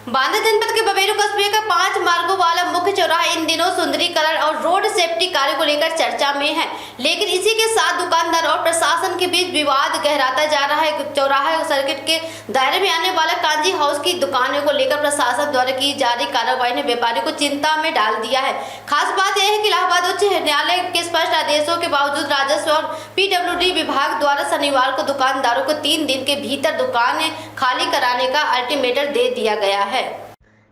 बांदा जनपद के बबेरू कस्बे का 5 मार्गों वाला मुख्य चौराहा इन दिनों सुंदरीकरण और रोड सेफ्टी कार्य को लेकर चर्चा में है, लेकिन इसी के साथ दुकानदार और प्रशासन के बीच विवाद गहराता जा रहा है। चौराहा सर्किट के दायरे में आने वाला कांजी हाउस की दुकानों को लेकर प्रशासन द्वारा की जा रही कार्रवाई ने व्यापारी को चिंता में डाल दिया है। खास बात यह है कि इलाहाबाद उच्च न्यायालय के स्पष्ट आदेशों के बावजूद राजस्व और PWD विभाग द्वारा शनिवार को दुकानदारों को 3 दिन के भीतर दुकानें खाली कराने का अल्टीमेटम दे दिया गया है।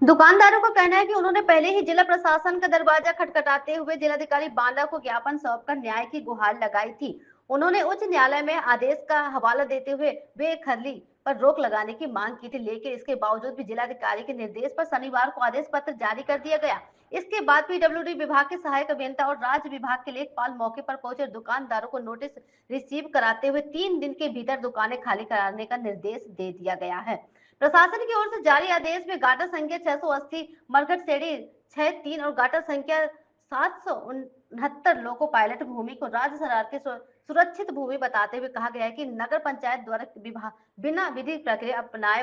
दुकानदारों का कहना है कि उन्होंने पहले ही जिला प्रशासन का दरवाजा खटखटाते हुए जिलाधिकारी बांदा को ज्ञापन सौंपकर न्याय की गुहार लगाई थी। उन्होंने उच्च न्यायालय में आदेश का हवाला देते हुए बेखरली पर रोक लगाने की मांग की थी, लेकिन इसके बावजूद भी जिलाधिकारी के निर्देश पर शनिवार को आदेश पत्र जारी कर दिया गया। इसके बाद PWD विभाग के सहायक अभियंता और राज्य विभाग के लेखपाल मौके पर पहुंचे दुकानदारों को नोटिस रिसीव कराते हुए 3 दिन के भीतर दुकानें खाली कराने का निर्देश दे दिया गया है। प्रशासन की ओर से जारी आदेश में गाटर संख्या 680 मरघट सेड़ी 63 और गाटर संख्या 769 लोको पायलट भूमि को राज्य सरकार की सुरक्षित भूमि बताते हुए कहा गया है कि नगर पंचायत द्वारा बिना विधि प्रक्रिया अपनाए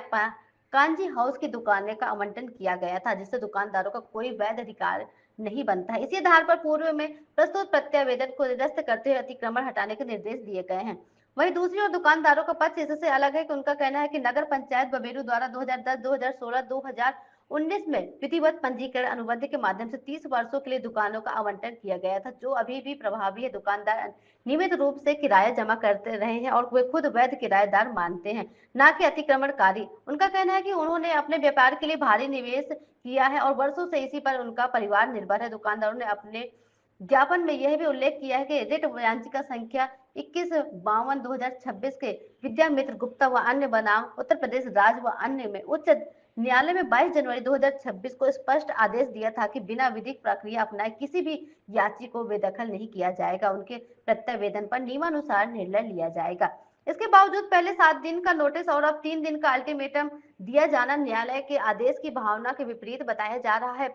कांजी हाउस की दुकानें का आवंटन किया गया था, जिससे दुकानदारों का कोई वैध अधिकार नहीं बनता है। इसी आधार पर पूर्व में प्रस्तुत प्रत्यावेदन को निरस्त करते हुए अतिक्रमण हटाने के निर्देश दिए गए हैं। वहीं दूसरी ओर दुकानदारों का पक्ष इससे अलग है कि उनका कहना है कि नगर पंचायत बबेरू द्वारा 2010, 2016, 2019 में विधिवत पंजीकरण अनुबंध के माध्यम से 30 वर्षों के लिए दुकानों का आवंटन किया गया था, जो अभी भी प्रभावी है। दुकानदार नियमित रूप से किराया जमा करते रहे हैं और वे खुद वैध किराएदार मानते हैं, न कि अतिक्रमणकारी। उनका कहना है कि उन्होंने अपने व्यापार के लिए भारी निवेश किया है और वर्षों से इसी पर उनका परिवार निर्भर है। दुकानदारों ने अपने ज्ञापन में यह भी उल्लेख किया है कि रिट याचिका संख्या 2152/2026 के विद्यामित्र गुप्ता व अन्य बनाम उत्तर प्रदेश राज्य व अन्य में उच्च न्यायालय में 22 जनवरी 2026 को स्पष्ट आदेश दिया था कि बिना विधिक प्रक्रिया अपनाए किसी भी याची को बेदखल नहीं किया जाएगा, उनके प्रत्यावेदन पर नियमानुसार निर्णय लिया जाएगा। इसके बावजूद पहले 7 दिन का नोटिस और अब 3 दिन का अल्टीमेटम दिया जाना न्यायालय के आदेश की भावना के विपरीत बताया जा रहा है।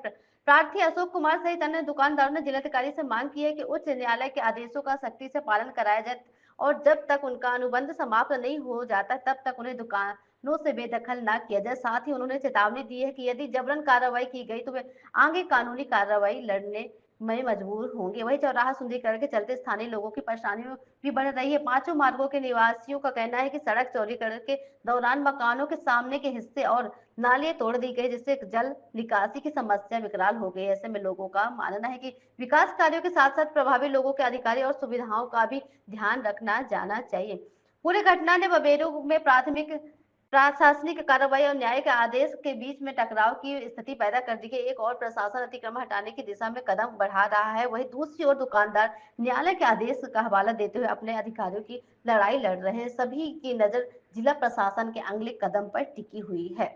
प्रार्थी अशोक कुमार सहित अन्य दुकानदारों ने जिलाधिकारी से मांग की है कि उच्च न्यायालय के आदेशों का सख्ती से पालन कराया जाए और जब तक उनका अनुबंध समाप्त नहीं हो जाता तब तक उन्हें दुकानों से बेदखल न किया जाए। साथ ही उन्होंने चेतावनी दी है कि यदि जबरन कार्रवाई की गई तो वे आगे कानूनी कार्रवाई लड़ने में मजबूर होंगे। वही चौराहा सुंदरीकरण के चलते स्थानीय लोगों की परेशानियों भी बढ़ रही है। 5 मार्गों के निवासियों का कहना है कि सड़क चौड़ीकरण के दौरान मकानों के सामने के हिस्से और नालियां तोड़ दी गई, जिससे जल निकासी की समस्या विकराल हो गई। ऐसे में लोगों का मानना है कि विकास कार्यों के साथ साथ प्रभावी लोगों के अधिकारी और सुविधाओं का भी ध्यान रखना जाना चाहिए। पूरी घटना ने बबेरू में प्राथमिक प्रशासनिक कार्रवाई और न्याय के आदेश के बीच में टकराव की स्थिति पैदा कर दी है। एक और प्रशासन अतिक्रमण हटाने की दिशा में कदम बढ़ा रहा है, वहीं दूसरी ओर दुकानदार न्यायालय के आदेश का हवाला देते हुए अपने अधिकारियों की लड़ाई लड़ रहे हैं। सभी की नजर जिला प्रशासन के अगले कदम पर टिकी हुई है।